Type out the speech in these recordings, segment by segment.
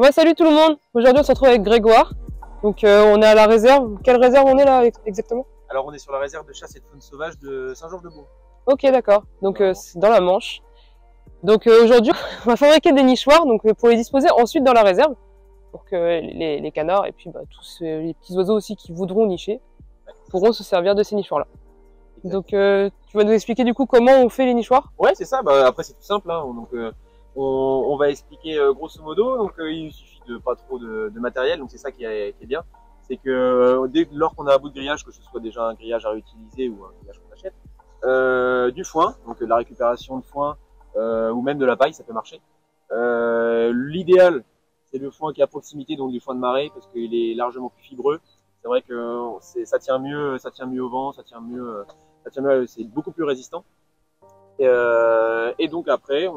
Ouais, salut tout le monde. Aujourd'hui, on se retrouve avec Grégoire. Donc, on est à la réserve. Quelle réserve on est là exactement? Alors, on est sur la réserve de chasse et de faune sauvage de Saint-Georges-de-Beaune. Ok, d'accord. Donc, c'est dans la Manche. Donc, aujourd'hui, on va fabriquer des nichoirs pour les disposer ensuite dans la réserve. Pour que les canards et puis tous les petits oiseaux aussi qui voudront nicher pourront se servir de ces nichoirs-là. Donc, tu vas nous expliquer du coup comment on fait les nichoirs? Ouais, c'est ça. Après, c'est tout simple. Hein. Donc, on va expliquer grosso modo. Donc, il suffit de pas trop de matériel. Donc, c'est ça qui est bien. C'est que lors qu'on a un bout de grillage, que ce soit déjà un grillage à réutiliser ou un grillage qu'on achète, du foin, donc de la récupération de foin ou même de la paille, ça peut marcher. L'idéal, c'est le foin qui est à proximité, donc du foin de marée, parce qu'il est largement plus fibreux. C'est vrai que ça tient mieux au vent, c'est beaucoup plus résistant. Et donc après,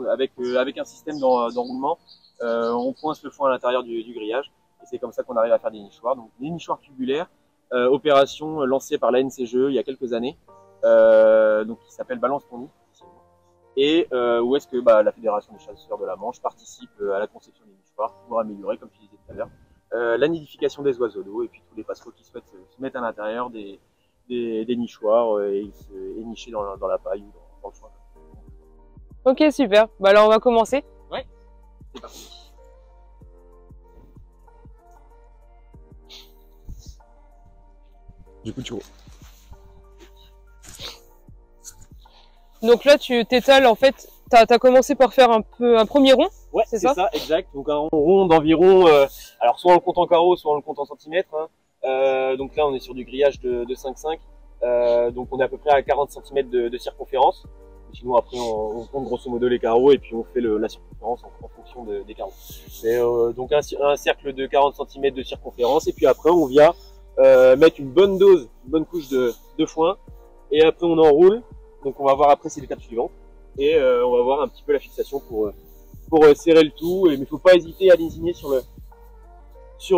avec un système d'enroulement, on coince le foin à l'intérieur du grillage. Et c'est comme ça qu'on arrive à faire des nichoirs. Donc des nichoirs tubulaires, opération lancée par la NCGE il y a quelques années, donc qui s'appelle Balance ton nid. Et où est-ce que la Fédération des chasseurs de la Manche participe à la conception des nichoirs pour améliorer, comme tu disais tout à l'heure, la nidification des oiseaux d'eau et puis tous les passereaux qui souhaitent se mettre à l'intérieur des nichoirs et nicher dans la paille ou dans le foin. Ok, super. Alors on va commencer. Ouais, c'est parti. Du coup, tu vois. Donc là, tu t'étales en fait. T'as commencé par faire un premier rond. Ouais, c'est ça, exact. Donc un rond d'environ, alors soit on le compte en carreaux, soit on le compte en centimètres. Hein. Donc là, on est sur du grillage de 5,5. Donc on est à peu près à 40 cm de circonférence. Sinon après on compte grosso modo les carreaux et puis on fait la circonférence en fonction des carreaux. C'est donc un cercle de 40 cm de circonférence et puis après on vient mettre une bonne dose, une bonne couche de foin et après on enroule. Donc on va voir après c'est l'étape suivante et on va voir un petit peu la fixation pour serrer le tout. Mais il faut pas hésiter à désigner sur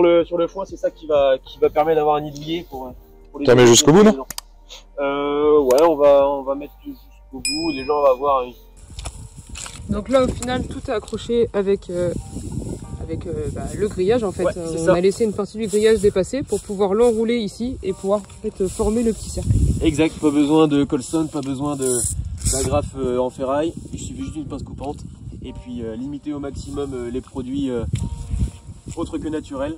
le foin, c'est ça qui va permettre d'avoir un nid douillet pour les. Tu mets jusqu'au bout, non? Ouais, on va mettre jusqu'au bout. Les gens, on va voir. Donc là, au final, tout est accroché avec le grillage en fait. Ouais, on a laissé une partie du grillage dépasser pour pouvoir l'enrouler ici et pouvoir en fait, former le petit cercle. Exact, pas besoin de colstone, pas besoin d'agrafe en ferraille. Il suffit juste d'une pince coupante et puis limiter au maximum les produits autres que naturels.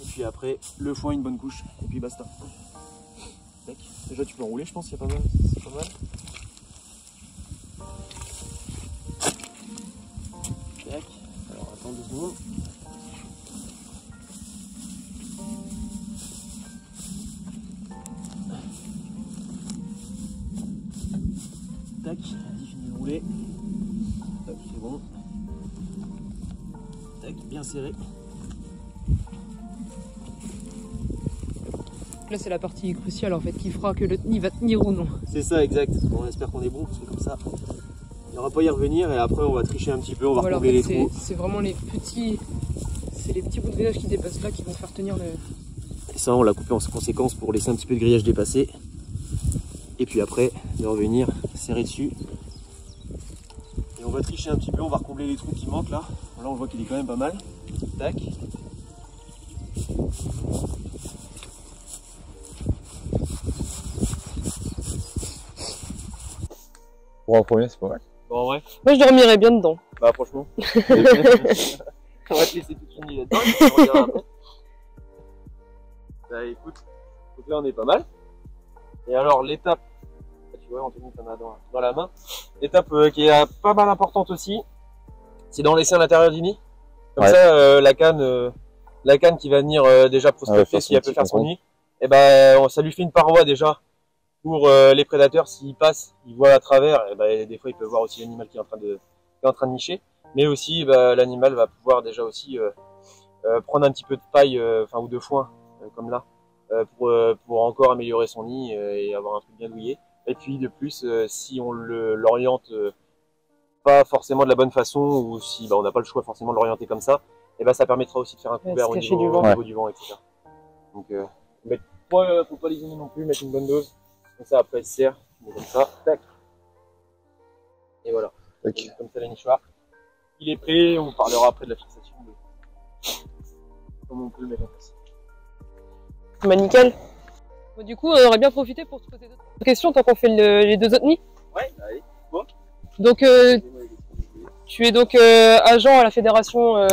Et puis après, le foin, une bonne couche et puis basta. Tac. Déjà, tu peux enrouler, je pense, c'est pas mal. C'est pas mal. Tac. Alors, attends 2 secondes. Tac, il finit de rouler. Tac, c'est bon. Tac, bien serré. Là, c'est la partie cruciale en fait qui fera que le nid va tenir ou non. C'est ça, exact. Bon, on espère qu'on est bon, parce que comme ça, il n'y aura pas à y revenir et après on va tricher un petit peu, on va combler les trous. C'est vraiment les petits bouts de grillage qui dépassent là qui vont faire tenir le. Et ça, on l'a coupé en conséquence pour laisser un petit peu de grillage dépasser. Et puis après, de revenir serrer dessus. Et on va tricher un petit peu, on va recombler les trous qui manquent là. Là, on voit qu'il est quand même pas mal. Tac. Pour un premier, c'est pas mal. Bon, ouais. Moi, je dormirais bien dedans. Bah, franchement. On va te laisser toute une nuit là-dedans. On verra après. Bah, écoute. Donc là, on est pas mal. Et alors, l'étape. Tu vois, Anthony, t'en as dans la main. L'étape qui est pas mal importante aussi, c'est d'en laisser à l'intérieur du nid. Comme ça, la canne qui va venir déjà prospecter si elle peut faire son nid, et ça lui fait une paroi déjà pour les prédateurs. S'ils passent, ils voient à travers. Et des fois, ils peuvent voir aussi l'animal qui est en train de nicher. Mais aussi, l'animal va pouvoir déjà aussi prendre un petit peu de paille, ou de foin, comme là, pour encore améliorer son nid et avoir un truc bien douillé. Et puis de plus, si on l'oriente pas forcément de la bonne façon, ou si on n'a pas le choix forcément de l'orienter comme ça, et ça permettra aussi de faire un couvert au niveau du vent, etc. Donc, faut pas lésiner non plus, mettre une bonne dose. Comme ça, après, elle se serre, comme ça, tac. Et voilà. Okay. Comme ça, la nichoir. Il est prêt, on parlera après de la fixation. comme on peut le mettre en place. Bah, nickel. Bon, du coup, on aurait bien profité pour te poser d'autres questions tant qu'on fait les deux autres nids. Ouais, allez. Bon. Donc, tu es donc agent à la fédération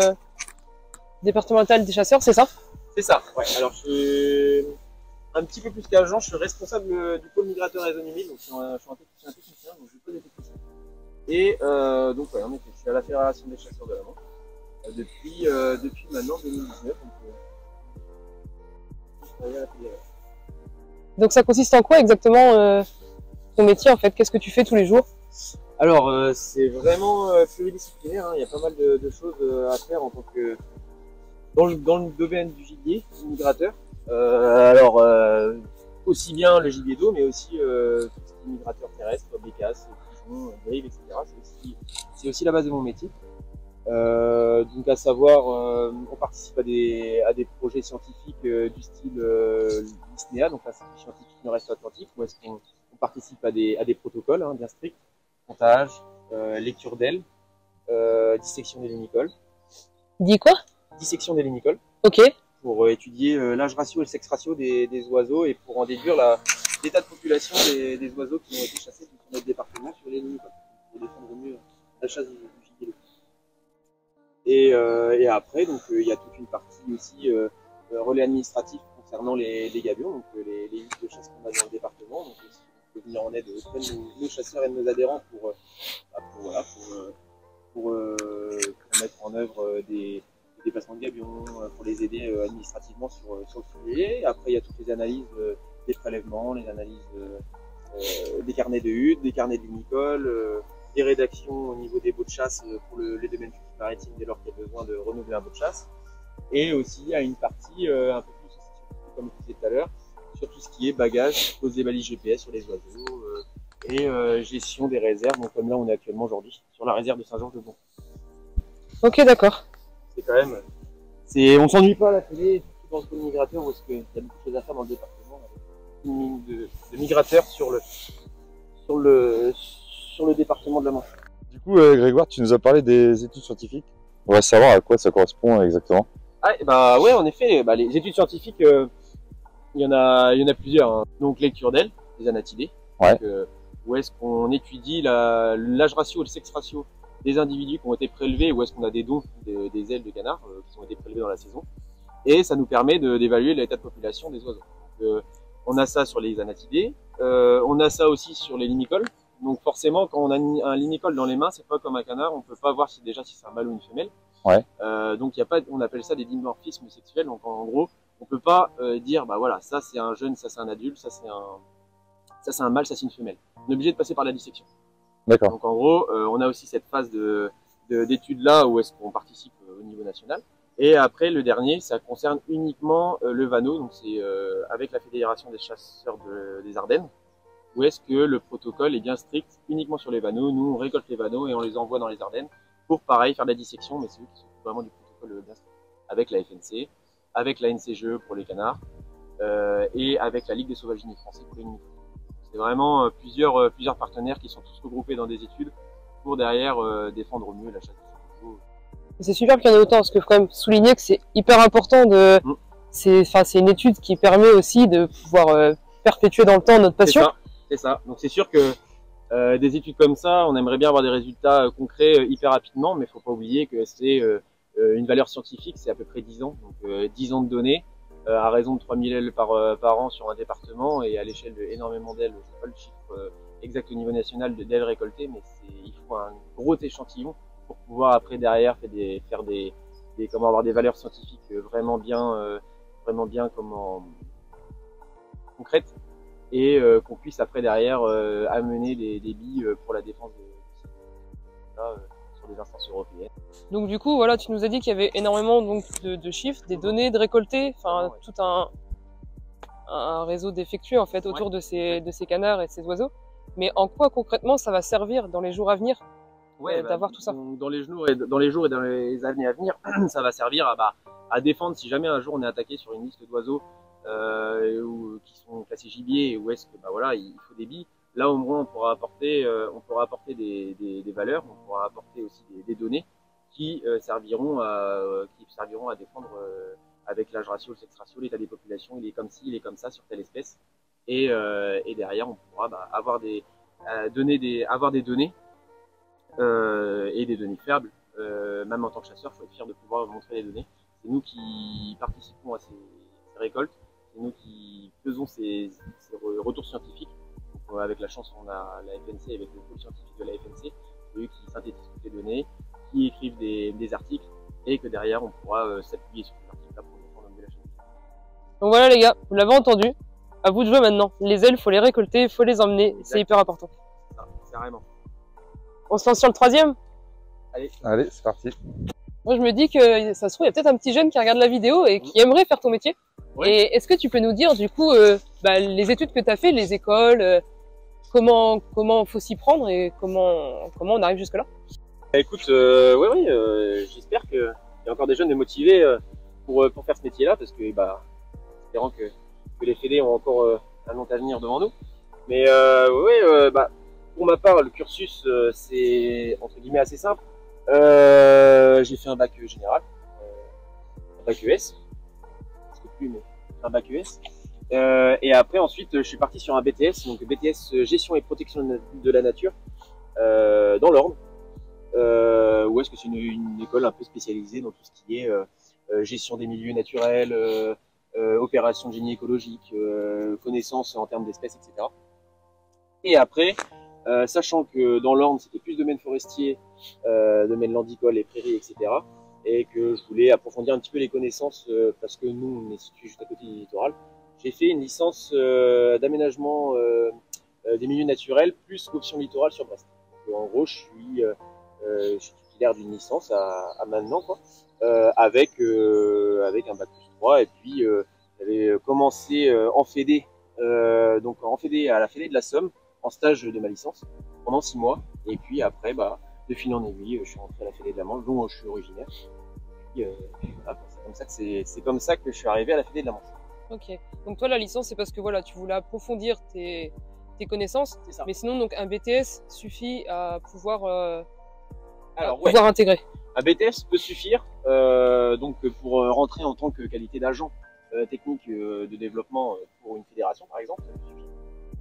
départementale des chasseurs, c'est ça? C'est ça, ouais. Alors, je suis un petit peu plus qu'agent, je suis responsable du pôle migrateur et zone humide, donc je suis un technicien, donc je pose des techniciens. Et donc, ouais, en effet, je suis à la fédération des chasseurs de la Manche depuis maintenant 2019. Donc, je travaille à la fédération. Donc, ça consiste en quoi exactement ton métier en fait? Qu'est-ce que tu fais tous les jours? Alors, c'est vraiment pluridisciplinaire, hein. Il y a pas mal de choses à faire en tant que dans le domaine du gibier, du migrateur. Aussi bien le gibier d'eau, mais aussi tout ce qui est migrateur terrestre, bécasses, pigeons, grives, etc. C'est aussi la base de mon métier. Donc à savoir, on participe à des projets scientifiques du style l'ISNEA, donc l'Institut scientifique nord-est atlantique, où est-ce qu'on participe à des protocoles hein, bien stricts, comptage, lecture d'ailes, dissection des limicoles. Dis quoi? Dissection des limicoles. Ok. Pour étudier l'âge ratio et le sexe ratio des oiseaux et pour en déduire l'état de population des oiseaux qui ont été chassés sur notre département sur les limicoles, pour défendre au mieux la chasse du gibier. Et après, donc il y a toute une partie aussi relais administratif concernant les gabions, donc les listes de chasse qu'on a dans le département. Donc on peut venir en aide auprès de nos chasseurs et de nos adhérents pour mettre en œuvre des déplacements de gabions, pour les aider administrativement sur le sujet. Après, il y a toutes les analyses des prélèvements, les analyses des carnets de huttes, des carnets de limicoles, des rédactions au niveau des baux de chasse pour les domaines publics maritimes dès lors qu'il y a besoin de renouveler un baux de chasse. Et aussi, il y a une partie un peu plus, comme je disais tout à l'heure, sur tout ce qui est bagages, pose des balises GPS sur les oiseaux et gestion des réserves, donc comme là on est actuellement aujourd'hui, sur la réserve de Saint-Georges-de-Bon. Ok, d'accord. C'est quand même. On s'ennuie pas à la télé, surtout dans ce pôle migrateur où est-ce qu'il y a beaucoup de choses à faire dans le département, avec une ligne de migrateurs sur le département de la Manche. Du coup, Grégoire, tu nous as parlé des études scientifiques. On va savoir à quoi ça correspond exactement. Ah, bah ouais, en effet, les études scientifiques, il y en a plusieurs. Hein. Donc lecture d'ailes, des anatidés. Ouais. Donc, où est-ce qu'on étudie l'âge ratio et le sexe ratio des individus qui ont été prélevés, ou est-ce qu'on a des dons des ailes de canard qui ont été prélevés dans la saison. Et ça nous permet d'évaluer l'état de population des oiseaux. Donc, on a ça sur les anatidés, on a ça aussi sur les limicoles. Donc forcément, quand on a un limicole dans les mains, c'est pas comme un canard, on peut pas voir si c'est un mâle ou une femelle. Ouais. Donc on appelle ça des dimorphismes sexuels. Donc en gros, on peut pas dire bah voilà, ça c'est un jeune, ça c'est un adulte, ça c'est un mâle, ça c'est une femelle. On est obligé de passer par la dissection. D'accord. Donc en gros, on a aussi cette phase d'études là où est-ce qu'on participe au niveau national. Et après, le dernier, ça concerne uniquement le Vanneau, donc c'est avec la Fédération des chasseurs des Ardennes, où est-ce que le protocole est bien strict uniquement sur les vanneaux. Nous, on récolte les vanneaux et on les envoie dans les Ardennes pour, pareil, faire de la dissection, mais c'est eux qui sont vraiment du protocole bien strict, avec la FNC, avec la NCGE pour les canards et avec la Ligue des sauvages français pour les limicoles. C'est vraiment plusieurs partenaires qui sont tous regroupés dans des études pour derrière défendre au mieux la chasse des oiseaux. C'est super qu'il y en ait autant, parce que faut quand même souligner que c'est hyper important de. C'est une étude qui permet aussi de pouvoir perpétuer dans le temps notre passion. C'est ça. Donc c'est sûr que des études comme ça, on aimerait bien avoir des résultats concrets hyper rapidement, mais il faut pas oublier que c'est une valeur scientifique, c'est à peu près 10 ans. Donc 10 ans de données, à raison de 3000 ailes par an sur un département, et à l'échelle d'énormément d'ailes, je sais pas le chiffre exact au niveau national d'ailes récoltées, mais il faut un gros échantillon pour pouvoir après derrière avoir des valeurs scientifiques vraiment bien concrètes, et qu'on puisse après derrière amener des billes pour la défense sur des instances européennes. Donc du coup, voilà, tu nous as dit qu'il y avait énormément donc de chiffres, des données de récolter, enfin tout un réseau d'effectués en fait autour de ces canards et de ces oiseaux. Mais en quoi concrètement ça va servir dans les jours à venir d'avoir tout ça? Dans les jours et dans les années à venir, ça va servir à défendre si jamais un jour on est attaqué sur une liste d'oiseaux qui sont classés gibier, où est-ce que il faut des billes. Là au moins on pourra apporter des valeurs, on pourra apporter aussi des données qui serviront à défendre avec l'âge ratio, le sexe ratio, l'état des populations, il est comme ci, il est comme ça sur telle espèce. Et derrière, on pourra avoir des données et des données fiables. Même en tant que chasseur, il faut être fier de pouvoir montrer les données. C'est nous qui participons à ces récoltes, c'est nous qui faisons ces retours scientifiques. Donc, avec la chance, on a la FNC, avec le pôle scientifique de la FNC, c'est eux qui synthétisent toutes les données, qui écrivent des articles, et que derrière, on pourra s'appuyer sur ces articles-là pour défendre la chaîne. Donc voilà les gars, vous l'avez entendu. À vous de jouer maintenant. Les ailes, faut les récolter, faut les emmener. C'est hyper important. Ça, carrément. On se lance sur le 3e? Allez, c'est parti. Moi, je me dis que ça se trouve, il y a peut-être un petit jeune qui regarde la vidéo et qui aimerait faire ton métier. Ouais. Et est-ce que tu peux nous dire, du coup, les études que tu as fait, les écoles, comment faut s'y prendre et comment on arrive jusque-là? Écoute, oui, j'espère qu'il y a encore des jeunes motivés pour faire ce métier-là, parce que, espérant que les fédés ont encore un long avenir devant nous. Mais pour ma part, le cursus, c'est entre guillemets assez simple. J'ai fait un bac général, un bac ES, je sais plus, mais un bac ES. Et après, ensuite, je suis parti sur un BTS, donc BTS Gestion et Protection de la Nature, dans l'Orne. Où est-ce que c'est une école un peu spécialisée dans tout ce qui est gestion des milieux naturels, opérations de génie écologique, connaissances en termes d'espèces, etc. Et après, sachant que dans l'Orne, c'était plus domaine forestier, domaine landicole et prairies, etc. Et que je voulais approfondir un petit peu les connaissances, parce que nous, on est situé juste à côté du littoral. J'ai fait une licence d'aménagement des milieux naturels, plus option littorale sur Brest. Donc, en gros, je suis titulaire d'une licence à maintenant, quoi, avec un bac plus 3. Et puis, j'avais commencé en fédé, donc en fédé à la Fédé de la Somme, en stage de ma licence, pendant 6 mois. Et puis après, de fil en aiguille, je suis rentré à la Fédé de la Manche, dont je suis originaire. Et puis, voilà, c'est comme ça que je suis arrivé à la Fédé de la Manche. Ok. Donc toi, la licence, c'est parce que voilà, tu voulais approfondir tes connaissances. C'est ça. Mais sinon, donc un BTS suffit à pouvoir Alors, intégrer. Un BTS peut suffire donc pour rentrer en tant que qualité d'agent technique de développement pour une fédération, par exemple.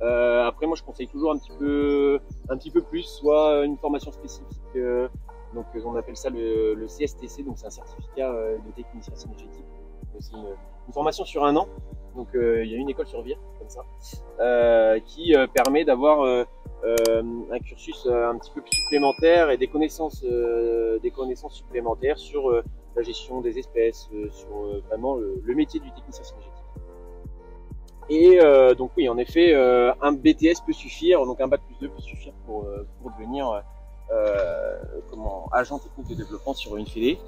Après, moi, je conseille toujours un petit peu plus, soit une formation spécifique. Donc, on appelle ça le CSTC, donc c'est un certificat de technicien synergétique. C'est une formation sur 1 an. Donc, il y a une école sur Vire, comme ça, qui permet d'avoir un cursus un petit peu supplémentaire et des connaissances supplémentaires sur la gestion des espèces, sur vraiment le métier du technicien synergétique. Et donc oui, en effet, un BTS peut suffire, donc un bac plus 2 peut suffire pour devenir agent technique de développement sur une fédé.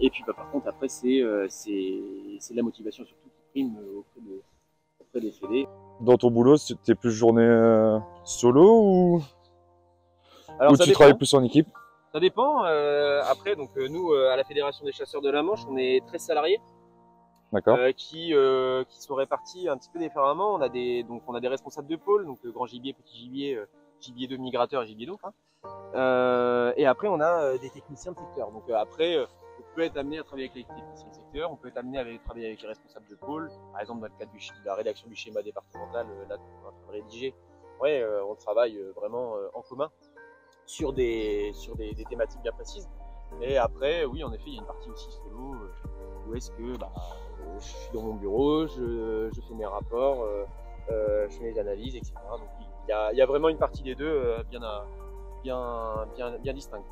Et puis par contre après c'est la motivation surtout qui prime auprès des fédés. Dans ton boulot, t'es plus journée solo ou Alors, ça tu dépend. travailles plus en équipe? Ça dépend. Après, donc nous, à la Fédération des chasseurs de la Manche, on est 13 salariés. D'accord. Qui sont répartis un petit peu différemment. On a des responsables de pôle, donc grand gibier, petit gibier, gibier de migrateur et gibier d'eau. Et après, on a des techniciens de secteur. Donc après, on peut être amené à travailler avec les techniciens de secteur, on peut être amené à travailler avec les responsables de pôle. Par exemple, dans le cadre de la rédaction du schéma départemental, là, qu'on est en train de rédiger, on travaille vraiment en commun sur des thématiques bien précises. Et après, oui, en effet, il y a une partie aussi solo, où est-ce que je suis dans mon bureau, je fais mes rapports, je fais mes analyses, etc. Donc il y a vraiment une partie des deux bien distincte.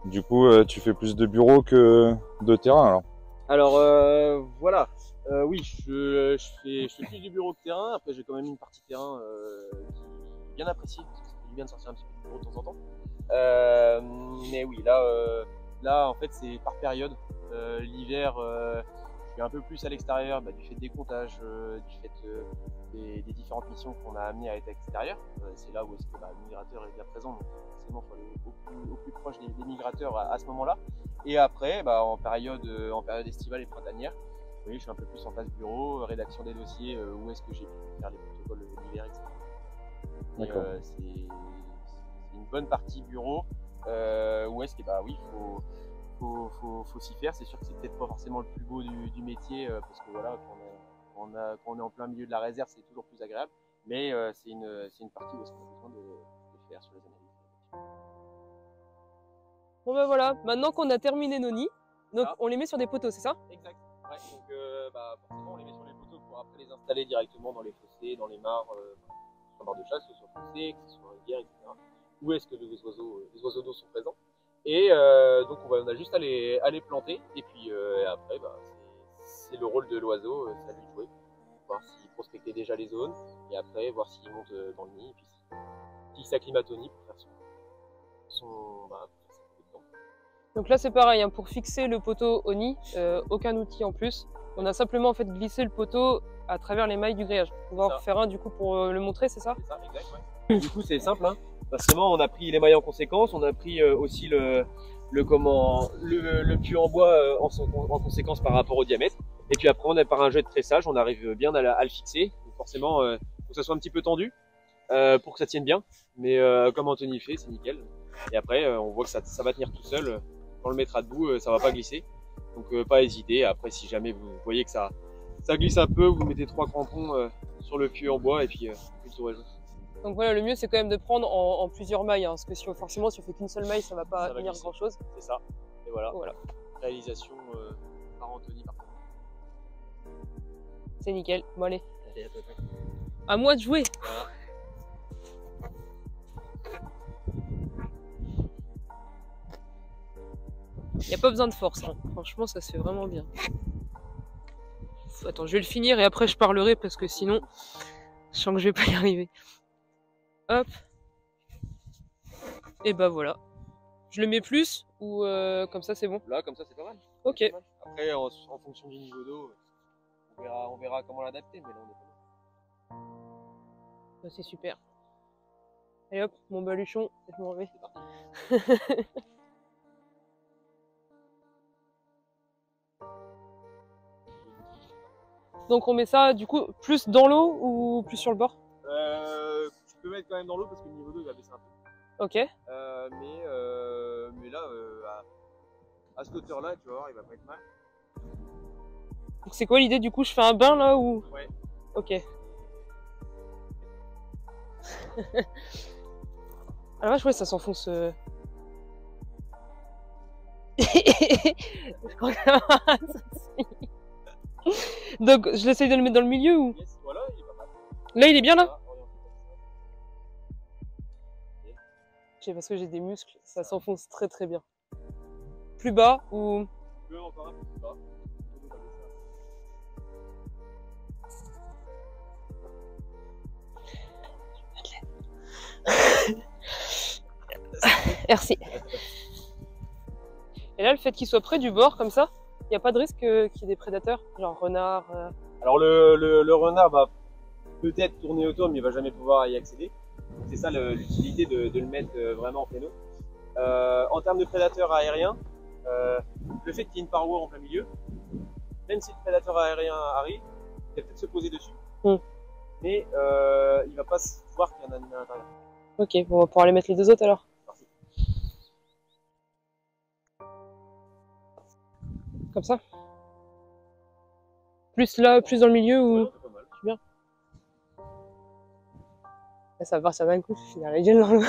Du coup, tu fais plus de bureau que de terrain alors? Alors voilà, oui, je fais plus du bureau que terrain. Après, j'ai quand même une partie terrain qui est bien appréciée, parce que ça fait du bien de sortir un petit peu du bureau de temps en temps. Mais oui, là en fait, c'est par période. L'hiver, je suis un peu plus à l'extérieur, du fait des comptages, du fait des différentes missions qu'on a amenées à être à l'extérieur. C'est là où est-ce que le migrateur est bien présent, donc forcément il faut aller au plus proche des migrateurs à ce moment-là. Et après, en période estivale et printanière, oui, je suis un peu plus en phase bureau, rédaction des dossiers, où est-ce que j'ai pu faire les protocoles d'hiver, etc. D'accord. C'est une bonne partie bureau, où est-ce que oui, faut s'y faire. C'est sûr que c'est peut-être pas forcément le plus beau du métier, parce que voilà, quand on est en plein milieu de la réserve, c'est toujours plus agréable. Mais c'est une partie où on a besoin de faire sur les analyses. Bon ben voilà, maintenant qu'on a terminé nos nids, donc on les met sur des poteaux, c'est ça? Exact. Ouais, donc forcément on les met sur les poteaux pour après les installer directement dans les fossés, dans les mares, sur barre de chasse, que ce soit fossé, que ce soit rivière, etc. Où est-ce que les oiseaux d'eau sont présents. Et donc on a juste à les planter, et puis après c'est le rôle de l'oiseau, c'est à lui de jouer. Voir s'il prospectait déjà les zones, et après voir s'il monte dans le nid, et puis s'il s'acclimate au nid pour faire son temps. Donc là c'est pareil, hein, pour fixer le poteau au nid, aucun outil en plus. On a simplement en fait glissé le poteau à travers les mailles du grillage. On va en faire un du coup pour le montrer, c'est ça? C'est ça, exact, ouais. Du coup c'est simple, hein. Forcément on a pris les mailles en conséquence, on a pris aussi le puits en bois en conséquence par rapport au diamètre. Et puis après, par un jet de tressage, on arrive bien à le fixer. Donc forcément, faut que ça soit un petit peu tendu pour que ça tienne bien. Mais comme Anthony fait, c'est nickel. Et après, on voit que ça va tenir tout seul. Quand on le mettra debout, ça va pas glisser. Donc pas hésiter. Après, si jamais vous voyez que ça glisse un peu, vous mettez 3 crampons sur le puits en bois et puis une tour est jaune. Donc voilà, le mieux c'est quand même de prendre en plusieurs mailles, hein, parce que si on fait qu'une seule maille, ça va pas tenir grand chose. C'est ça. Et voilà. Réalisation par Anthony. C'est nickel. Bon allez. Allez, à toi. À moi de jouer. Voilà. Il n'y a pas besoin de force, hein. Franchement ça se fait vraiment bien. Attends, je vais le finir et après je parlerai parce que sinon je sens que je vais pas y arriver. Hop. Et bah voilà. Je le mets plus ou comme ça c'est bon? Là, comme ça c'est pas mal. Ok. Après, en fonction du niveau d'eau, on verra comment l'adapter, mais là on est pas mal. Bah, c'est super. Allez hop, mon baluchon, je m'en vais. Donc on met ça du coup plus dans l'eau ou plus sur le bord? Tu peux mettre quand même dans l'eau parce que le niveau d'eau va baisser un peu. Ok. Mais là, à cette hauteur-là, tu vas voir, il va pas être mal. Donc c'est quoi l'idée du coup? Je fais un bain là ou? Ouais. Ok. Ah la vache, ouais, ça s'enfonce. Je crois que ça va. Donc je l'essaye de le mettre dans le milieu ou? Yes, voilà, il est pas mal. Là il est bien là? Voilà, Je sais parce que j'ai des muscles, ça s'enfonce très très bien. Plus bas ou? Tu peux encore un peu plus bas. Merci. Et là, le fait qu'il soit près du bord comme ça, il n'y a pas de risque qu'il y ait des prédateurs, genre renard. Alors le renard va peut-être tourner autour, mais il va jamais pouvoir y accéder. C'est ça l'utilité de le mettre vraiment en péno. En termes de prédateurs aériens, le fait qu'il y ait une paroi en plein milieu, même si le prédateur aérien arrive, il va peut-être se poser dessus, mais il va pas voir qu'il y a un animal à l'intérieur. Ok, bon, on va pouvoir aller mettre les deux autres alors. Parti. Comme ça. Plus là, plus dans le milieu ou? Ouais, c'est pas mal. C'est bien. Là, ça va partir d'un coup, je suis dans la gueule dans l'eau.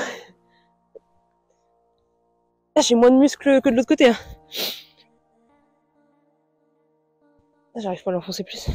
Ah, j'ai moins de muscles que de l'autre côté. Hein. Ah, j'arrive pas à l'enfoncer plus.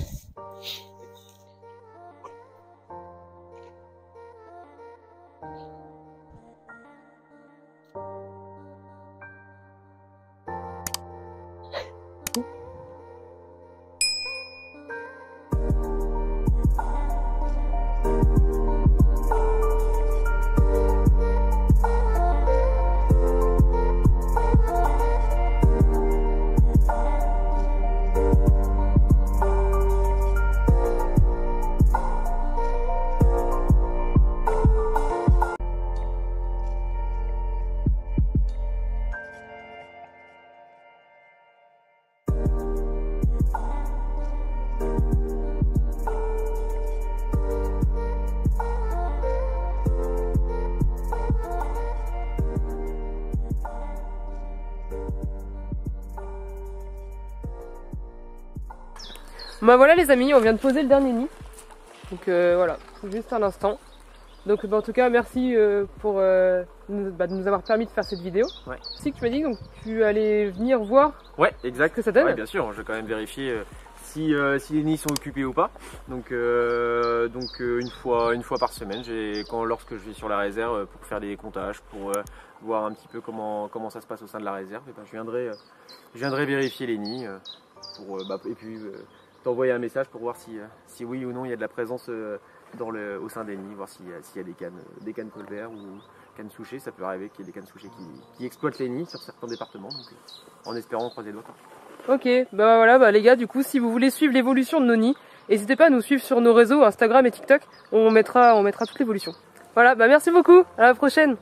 Bah voilà les amis, on vient de poser le dernier nid. Donc voilà, juste un instant. Donc en tout cas merci pour de nous avoir permis de faire cette vidéo. Ouais. Si que tu m'as dit donc tu allais venir voir Ouais, exact. ce que ça donne. Ouais, bien sûr, je vais quand même vérifier si les nids sont occupés ou pas. Donc une fois par semaine, lorsque je vais sur la réserve pour faire des comptages, pour voir un petit peu comment ça se passe au sein de la réserve, et ben, je viendrai vérifier les nids et puis t'envoyer un message pour voir si oui ou non il y a de la présence au sein des nids, voir s'il y a des cannes colverts ou cannes souchées. Ça peut arriver qu'il y ait des cannes souchées qui exploitent les nids sur certains départements, donc en espérant croiser d'autres. Ok, bah voilà les gars, du coup si vous voulez suivre l'évolution de nos nids, n'hésitez pas à nous suivre sur nos réseaux Instagram et TikTok, on mettra toute l'évolution. Voilà, bah merci beaucoup, à la prochaine.